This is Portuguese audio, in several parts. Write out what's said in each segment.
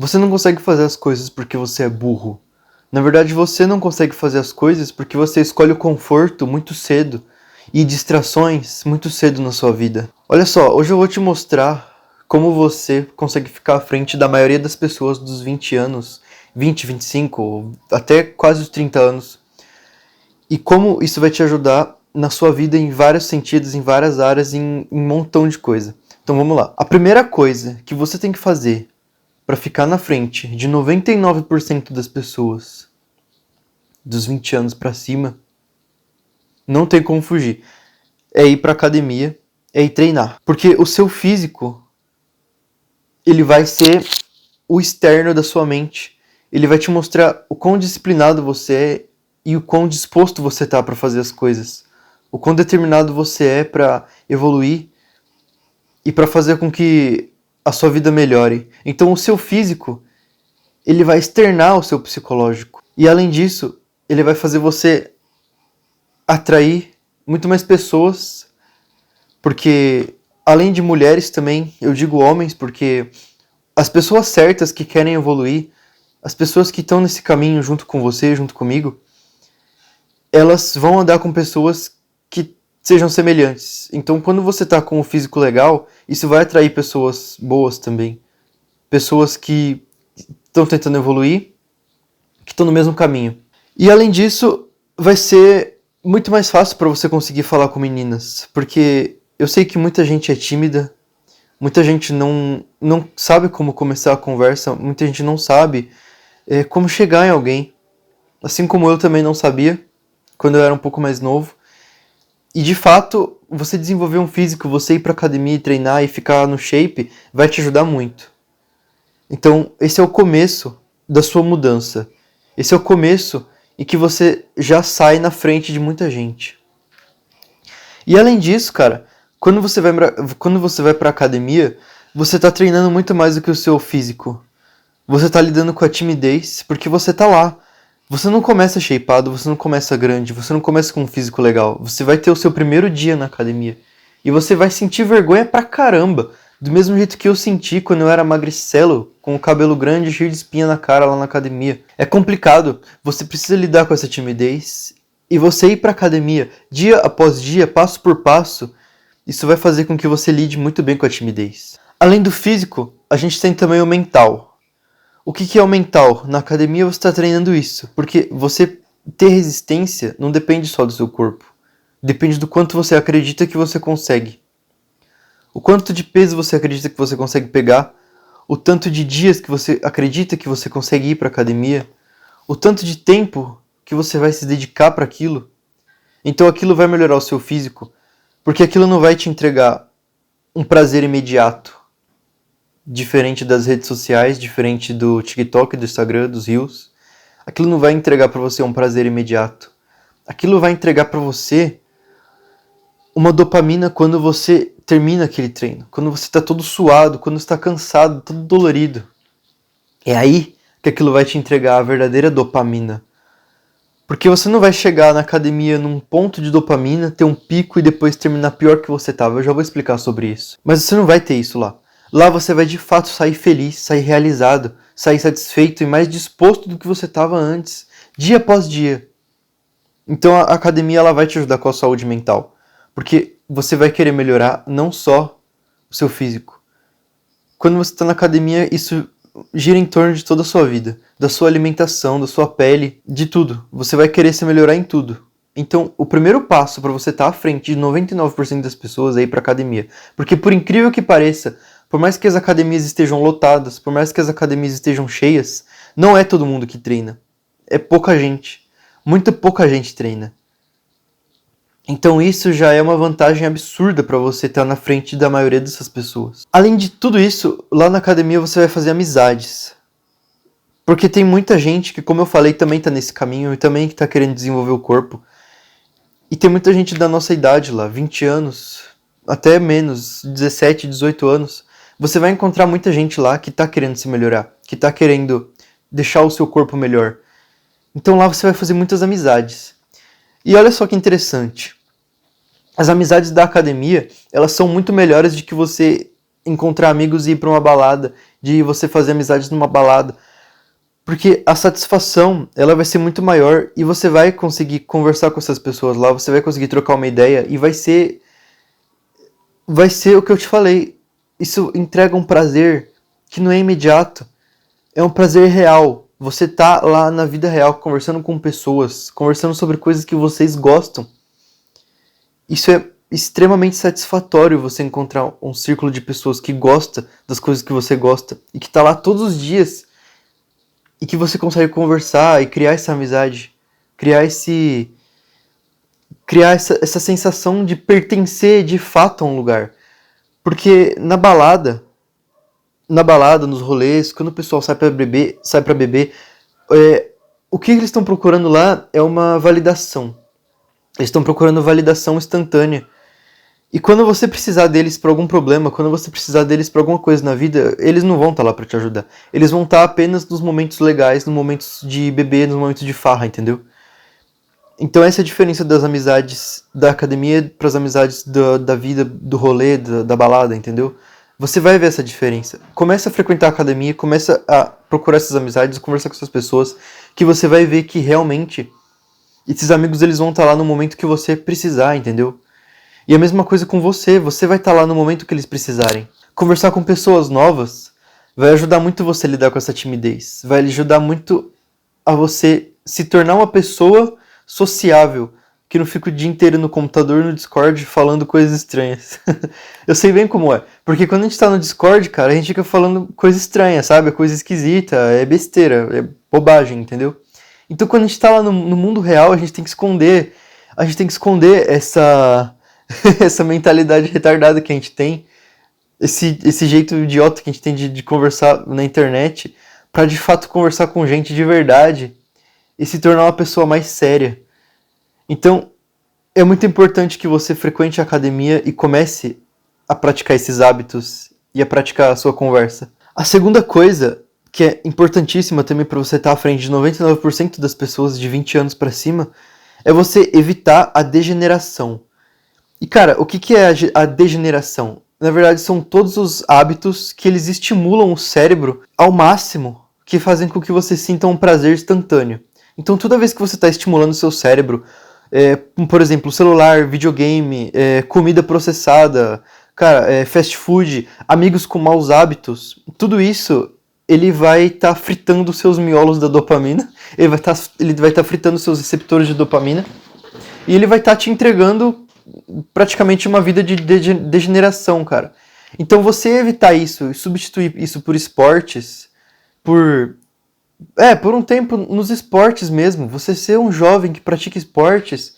Você não consegue fazer as coisas porque você é burro. Na verdade, você não consegue fazer as coisas porque você escolhe o conforto muito cedo e distrações muito cedo na sua vida. Olha só, hoje eu vou te mostrar como você consegue ficar à frente da maioria das pessoas dos 20 anos, 20, 25, até quase os 30 anos. E como isso vai te ajudar na sua vida em vários sentidos, em várias áreas, em um montão de coisa. Então vamos lá. A primeira coisa que você tem que fazer para ficar na frente de 99% das pessoas dos 20 anos para cima, não tem como fugir. É ir para academia, é ir treinar. Porque o seu físico, ele vai ser o externo da sua mente. Ele vai te mostrar o quão disciplinado você é e o quão disposto você tá para fazer as coisas. O quão determinado você é para evoluir e para fazer com que a sua vida melhore. Então o seu físico, ele vai externar o seu psicológico. E além disso, ele vai fazer você atrair muito mais pessoas, porque além de mulheres também, eu digo homens, porque as pessoas certas que querem evoluir, as pessoas que estão nesse caminho junto com você, junto comigo, elas vão andar com pessoas que sejam semelhantes. Então, quando você tá com o físico legal, isso vai atrair pessoas boas também. Pessoas que estão tentando evoluir, que estão no mesmo caminho. E além disso, vai ser muito mais fácil para você conseguir falar com meninas, porque eu sei que muita gente é tímida, muita gente não sabe como começar a conversa, muita gente não sabe como chegar em alguém. Assim como eu também não sabia, quando eu era um pouco mais novo. E de fato, você desenvolver um físico, você ir pra academia e treinar e ficar no shape, vai te ajudar muito. Então, esse é o começo da sua mudança. Esse é o começo em que você já sai na frente de muita gente. E além disso, cara, quando você vai pra academia, você tá treinando muito mais do que o seu físico. Você tá lidando com a timidez, porque você tá lá. Você não começa shapeado, você não começa grande, você não começa com um físico legal. Você vai ter o seu primeiro dia na academia. E você vai sentir vergonha pra caramba. Do mesmo jeito que eu senti quando eu era magricelo, com o cabelo grande e cheio de espinha na cara lá na academia. É complicado, você precisa lidar com essa timidez. E você ir pra academia, dia após dia, passo por passo, isso vai fazer com que você lide muito bem com a timidez. Além do físico, a gente tem também o mental. O que é o mental? Na academia você está treinando isso, porque você ter resistência não depende só do seu corpo. Depende do quanto você acredita que você consegue. O quanto de peso você acredita que você consegue pegar, o tanto de dias que você acredita que você consegue ir para a academia, o tanto de tempo que você vai se dedicar para aquilo. Então aquilo vai melhorar o seu físico, porque aquilo não vai te entregar um prazer imediato. Diferente das redes sociais, diferente do TikTok, do Instagram, dos Reels. Aquilo não vai entregar para você um prazer imediato. Aquilo vai entregar para você uma dopamina quando você termina aquele treino. Quando você está todo suado, quando você está cansado, todo dolorido. É aí que aquilo vai te entregar a verdadeira dopamina. Porque você não vai chegar na academia num ponto de dopamina, ter um pico e depois terminar pior que você estava. Eu já vou explicar sobre isso. Mas você não vai ter isso lá. Lá você vai de fato sair feliz, sair realizado, sair satisfeito e mais disposto do que você estava antes, dia após dia. Então a academia ela vai te ajudar com a saúde mental, porque você vai querer melhorar não só o seu físico. Quando você está na academia, isso gira em torno de toda a sua vida, da sua alimentação, da sua pele, de tudo. Você vai querer se melhorar em tudo. Então, o primeiro passo para você estar à frente de 99% das pessoas é ir para academia. Porque por incrível que pareça, por mais que as academias estejam lotadas, por mais que as academias estejam cheias, não é todo mundo que treina. É pouca gente. Muito pouca gente treina. Então isso já é uma vantagem absurda para você estar na frente da maioria dessas pessoas. Além de tudo isso, lá na academia você vai fazer amizades. Porque tem muita gente que, como eu falei, também está nesse caminho e também que está querendo desenvolver o corpo. E tem muita gente da nossa idade lá, 20 anos, até menos, 17, 18 anos. Você vai encontrar muita gente lá que está querendo se melhorar, que está querendo deixar o seu corpo melhor. Então lá você vai fazer muitas amizades. E olha só que interessante. As amizades da academia, elas são muito melhores do que você encontrar amigos e ir pra uma balada, de você fazer amizades numa balada. Porque a satisfação, ela vai ser muito maior e você vai conseguir conversar com essas pessoas lá, você vai conseguir trocar uma ideia e vai ser o que eu te falei. Isso entrega um prazer que não é imediato, é um prazer real. Você tá lá na vida real, conversando com pessoas, conversando sobre coisas que vocês gostam. Isso é extremamente satisfatório, você encontrar um círculo de pessoas que gosta das coisas que você gosta e que tá lá todos os dias e que você consegue conversar e criar essa amizade, criar essa sensação de pertencer de fato a um lugar. Porque na balada, nos rolês, quando o pessoal sai pra beber, o que eles estão procurando lá é uma validação. Eles estão procurando validação instantânea. E quando você precisar deles pra algum problema, quando você precisar deles pra alguma coisa na vida, eles não vão estar lá pra te ajudar. Eles vão estar apenas nos momentos legais, nos momentos de beber, nos momentos de farra, entendeu? Então essa é a diferença das amizades da academia pras amizades da vida, do rolê, da balada, entendeu? Você vai ver essa diferença. Começa a frequentar a academia, começa a procurar essas amizades, conversar com essas pessoas, que você vai ver que realmente esses amigos eles vão estar lá no momento que você precisar, entendeu? E a mesma coisa com você vai estar lá no momento que eles precisarem. Conversar com pessoas novas vai ajudar muito você a lidar com essa timidez. Vai ajudar muito a você se tornar uma pessoa sociável, que não fica o dia inteiro no computador, no Discord, falando coisas estranhas. Eu sei bem como é. Porque quando a gente tá no Discord, cara, a gente fica falando coisa estranha, sabe? É coisa esquisita, é besteira, é bobagem, entendeu? Então quando a gente tá lá no mundo real, a gente tem que esconder. A gente tem que esconder essa essa mentalidade retardada que a gente tem, esse jeito idiota que a gente tem de conversar na internet, pra de fato conversar com gente de verdade e se tornar uma pessoa mais séria. Então, é muito importante que você frequente a academia e comece a praticar esses hábitos e a praticar a sua conversa. A segunda coisa, que é importantíssima também para você estar à frente de 99% das pessoas de 20 anos para cima, é você evitar a degeneração. E cara, o que é a degeneração? Na verdade, são todos os hábitos que eles estimulam o cérebro ao máximo, que fazem com que você sinta um prazer instantâneo. Então, toda vez que você está estimulando o seu cérebro, por exemplo, celular, videogame, comida processada, cara, fast food, amigos com maus hábitos, tudo isso ele vai estar fritando os seus miolos da dopamina, ele vai estar fritando os seus receptores de dopamina, e ele vai estar te entregando praticamente uma vida de degeneração, cara. Então você evitar isso, substituir isso por esportes, por um tempo nos esportes mesmo, você ser um jovem que pratica esportes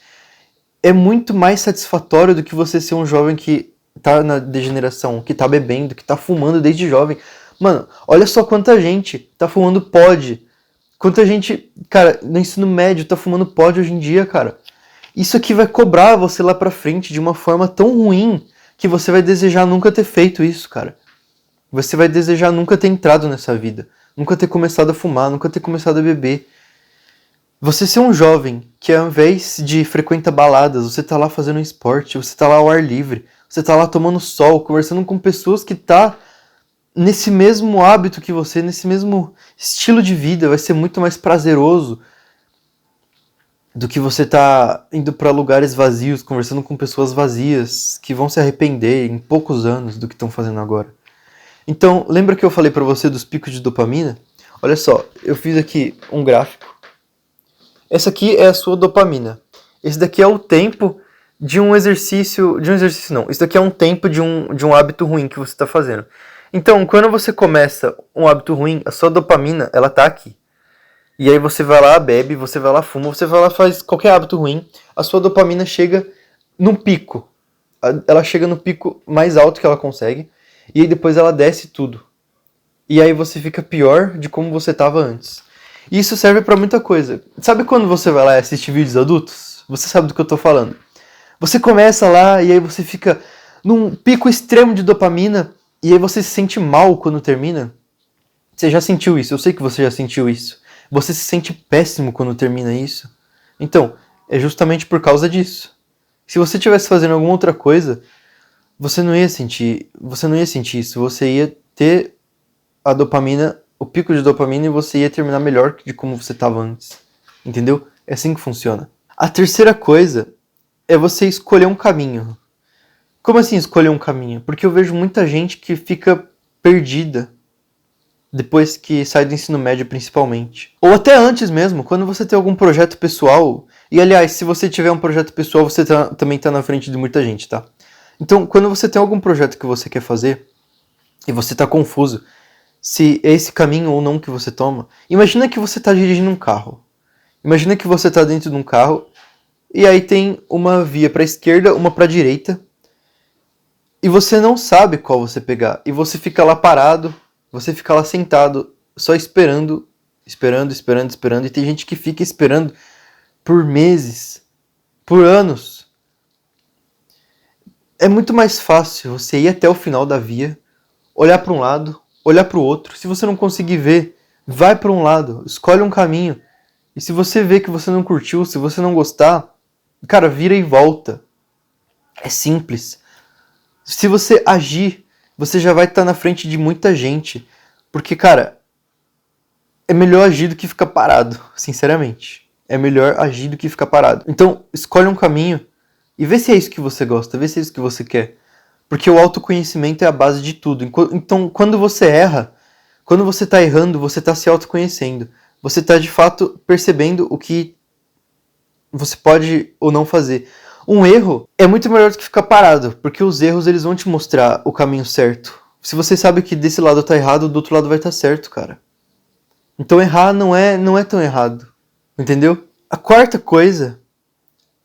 é muito mais satisfatório do que você ser um jovem que tá na degeneração, que tá bebendo, que tá fumando desde jovem. Mano, olha só quanta gente tá fumando pod. Quanta gente, cara, no ensino médio tá fumando pod hoje em dia, cara. Isso aqui vai cobrar você lá pra frente de uma forma tão ruim que você vai desejar nunca ter feito isso, cara. Você vai desejar nunca ter entrado nessa vida, nunca ter começado a fumar, nunca ter começado a beber. Você ser um jovem que ao invés de frequentar baladas, você tá lá fazendo um esporte, você tá lá ao ar livre, você tá lá tomando sol, conversando com pessoas que tá nesse mesmo hábito que você, nesse mesmo estilo de vida, vai ser muito mais prazeroso do que você tá indo para lugares vazios, conversando com pessoas vazias, que vão se arrepender em poucos anos do que estão fazendo agora. Então, lembra que eu falei para você dos picos de dopamina? Olha só, eu fiz aqui um gráfico. Essa aqui é a sua dopamina. Esse daqui é o tempo de um exercício não. Esse daqui é um tempo de um hábito ruim que você está fazendo. Então, quando você começa um hábito ruim, a sua dopamina, ela tá aqui. E aí você vai lá, bebe, você vai lá, fuma, você vai lá, faz qualquer hábito ruim, a sua dopamina chega num pico. Ela chega no pico mais alto que ela consegue, e aí depois ela desce tudo. E aí você fica pior de como você estava antes. E isso serve pra muita coisa. Sabe quando você vai lá e assiste vídeos adultos? Você sabe do que eu tô falando. Você começa lá e aí você fica num pico extremo de dopamina, e aí você se sente mal quando termina. Você já sentiu isso, eu sei que você já sentiu isso. Você se sente péssimo quando termina isso. Então, é justamente por causa disso. Se você estivesse fazendo alguma outra coisa, você não ia sentir isso, você ia ter a dopamina, o pico de dopamina, e você ia terminar melhor de como você estava antes. Entendeu? É assim que funciona. A terceira coisa é você escolher um caminho. Como assim escolher um caminho? Porque eu vejo muita gente que fica perdida depois que sai do ensino médio, principalmente. Ou até antes mesmo, quando você tem algum projeto pessoal. E aliás, se você tiver um projeto pessoal, você também tá na frente de muita gente, tá? Então, quando você tem algum projeto que você quer fazer e você tá confuso se é esse caminho ou não que você toma, imagina que você tá dirigindo um carro. Imagina que você tá dentro de um carro e aí tem uma via para a esquerda, uma para a direita, e você não sabe qual você pegar. E você fica lá parado, você fica lá sentado, só esperando, e tem gente que fica esperando por meses, por anos. É muito mais fácil você ir até o final da via, olhar para um lado, olhar para o outro. Se você não conseguir ver, vai para um lado, escolhe um caminho. E se você vê que você não curtiu, se você não gostar, cara, vira e volta. É simples. Se você agir, você já vai estar na frente de muita gente. Porque, cara, é melhor agir do que ficar parado, sinceramente. É melhor agir do que ficar parado. Então, escolhe um caminho e vê se é isso que você gosta, vê se é isso que você quer. Porque o autoconhecimento é a base de tudo. Então, quando você erra, quando você está errando, você está se autoconhecendo. Você está, de fato, percebendo o que você pode ou não fazer. Um erro é muito melhor do que ficar parado, porque os erros eles vão te mostrar o caminho certo. Se você sabe que desse lado tá errado, do outro lado vai estar certo, cara. Então errar não é tão errado, entendeu? A quarta coisa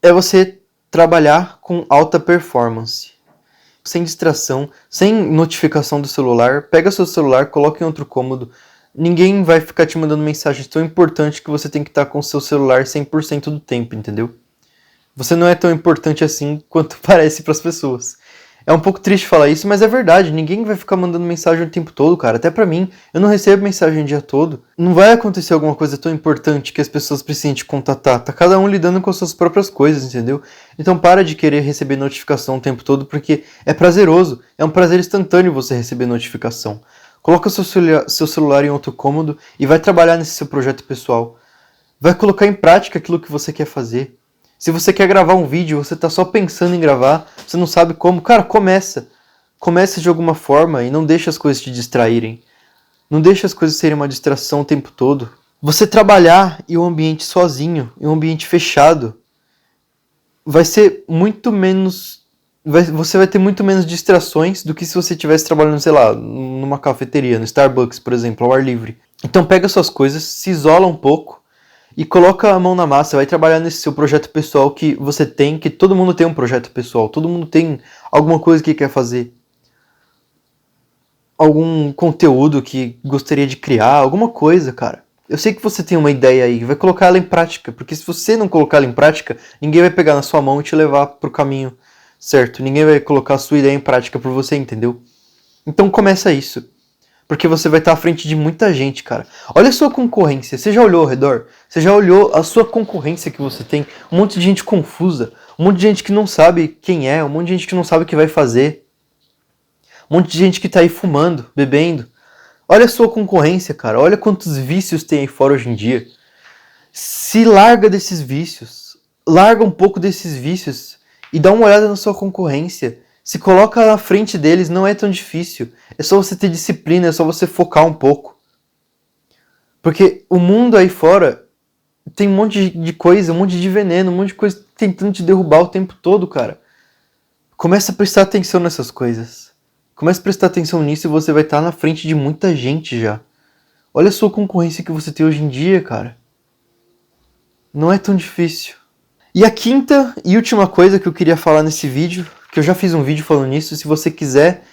é você trabalhar com alta performance. Sem distração, sem notificação do celular, pega seu celular, coloca em outro cômodo. Ninguém vai ficar te mandando mensagens tão importantes que você tem que estar com o seu celular 100% do tempo, entendeu? Você não é tão importante assim quanto parece para as pessoas. É um pouco triste falar isso, mas é verdade. Ninguém vai ficar mandando mensagem o tempo todo, cara. Até pra mim, eu não recebo mensagem o dia todo. Não vai acontecer alguma coisa tão importante que as pessoas precisem te contatar. Tá cada um lidando com as suas próprias coisas, entendeu? Então para de querer receber notificação o tempo todo, porque é prazeroso. É um prazer instantâneo você receber notificação. Coloca seu celular em outro cômodo e vai trabalhar nesse seu projeto pessoal. Vai colocar em prática aquilo que você quer fazer. Se você quer gravar um vídeo, você tá só pensando em gravar, você não sabe como, cara, começa. Começa de alguma forma e não deixa as coisas te distraírem. Não deixa as coisas serem uma distração o tempo todo. Você trabalhar em um ambiente sozinho, em um ambiente fechado, vai ser muito menos... Você vai ter muito menos distrações do que se você estivesse trabalhando, sei lá, numa cafeteria, no Starbucks, por exemplo, ao ar livre. Então pega suas coisas, se isola um pouco, e coloca a mão na massa, vai trabalhar nesse seu projeto pessoal que você tem, que todo mundo tem um projeto pessoal, todo mundo tem alguma coisa que quer fazer. Algum conteúdo que gostaria de criar, alguma coisa, cara. Eu sei que você tem uma ideia aí, vai colocar ela em prática, porque se você não colocar ela em prática, ninguém vai pegar na sua mão e te levar pro caminho certo. Ninguém vai colocar a sua ideia em prática por você, entendeu? Então começa isso. Porque você vai estar à frente de muita gente, cara. Olha a sua concorrência. Você já olhou ao redor? Você já olhou a sua concorrência que você tem? Um monte de gente confusa. Um monte de gente que não sabe quem é. Um monte de gente que não sabe o que vai fazer. Um monte de gente que tá aí fumando, bebendo. Olha a sua concorrência, cara. Olha quantos vícios tem aí fora hoje em dia. Se larga desses vícios. Larga um pouco desses vícios. E dá uma olhada na sua concorrência. Se coloca na frente deles, não é tão difícil. É só você ter disciplina, é só você focar um pouco. Porque o mundo aí fora tem um monte de coisa, um monte de veneno, um monte de coisa tentando te derrubar o tempo todo, cara. Começa a prestar atenção nessas coisas. Começa a prestar atenção nisso e você vai estar na frente de muita gente já. Olha a sua concorrência que você tem hoje em dia, cara. Não é tão difícil. E a quinta e última coisa que eu queria falar nesse vídeo, que eu já fiz um vídeo falando nisso, se você quiser,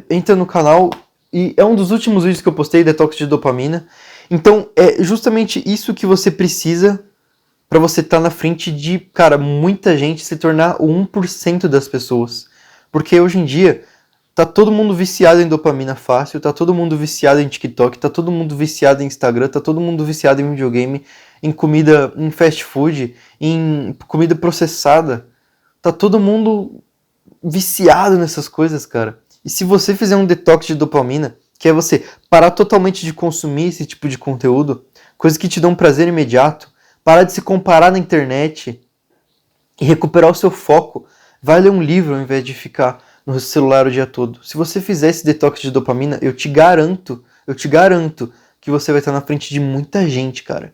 entra no canal, e é um dos últimos vídeos que eu postei, detox de dopamina. Então, é justamente isso que você precisa para você estar na frente de, cara, muita gente, se tornar o 1% das pessoas. Porque hoje em dia, tá todo mundo viciado em dopamina fácil, tá todo mundo viciado em TikTok, tá todo mundo viciado em Instagram, tá todo mundo viciado em videogame, em comida, em fast food, em comida processada. Tá todo mundo viciado nessas coisas, cara. E se você fizer um detox de dopamina, que é você parar totalmente de consumir esse tipo de conteúdo, coisas que te dão prazer imediato, parar de se comparar na internet e recuperar o seu foco, vai ler um livro ao invés de ficar no celular o dia todo. Se você fizer esse detox de dopamina, eu te garanto que você vai estar na frente de muita gente, cara.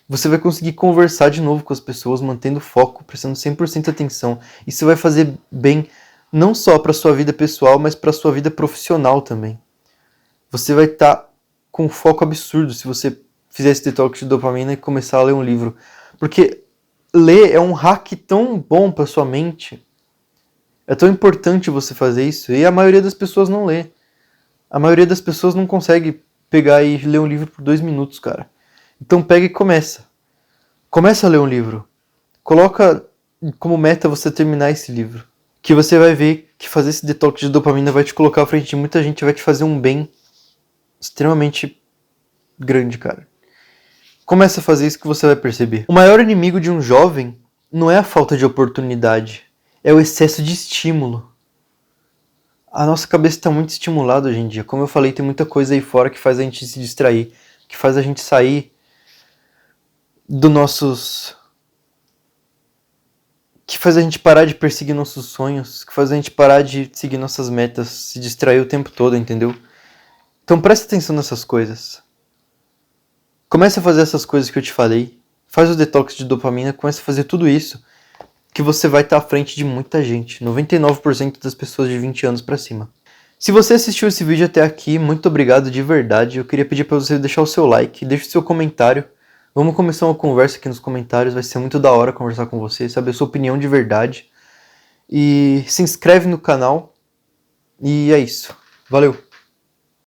Você vai conseguir conversar de novo com as pessoas, mantendo foco, prestando 100% atenção. Isso vai fazer bem não só para sua vida pessoal, mas para sua vida profissional também. Você vai estar com um foco absurdo se você fizer esse detox de dopamina e começar a ler um livro. Porque ler é um hack tão bom para sua mente. É tão importante você fazer isso. E a maioria das pessoas não lê. A maioria das pessoas não consegue pegar e ler um livro por 2 minutos, cara. Então pega e começa. Começa a ler um livro. Coloca como meta você terminar esse livro. Que você vai ver que fazer esse detox de dopamina vai te colocar à frente de muita gente, vai te fazer um bem extremamente grande, cara. Começa a fazer isso que você vai perceber. O maior inimigo de um jovem não é a falta de oportunidade, é o excesso de estímulo. A nossa cabeça está muito estimulada hoje em dia. Como eu falei, tem muita coisa aí fora que faz a gente se distrair, que faz a gente sair dos nossos... que faz a gente parar de perseguir nossos sonhos, que faz a gente parar de seguir nossas metas, se distrair o tempo todo, entendeu? Então presta atenção nessas coisas. Comece a fazer essas coisas que eu te falei. Faz o detox de dopamina, comece a fazer tudo isso, que você vai estar à frente de muita gente. 99% das pessoas de 20 anos pra cima. Se você assistiu esse vídeo até aqui, muito obrigado de verdade. Eu queria pedir para você deixar o seu like, deixe o seu comentário. Vamos começar uma conversa aqui nos comentários, vai ser muito da hora conversar com você, saber a sua opinião de verdade. E se inscreve no canal. E é isso. Valeu!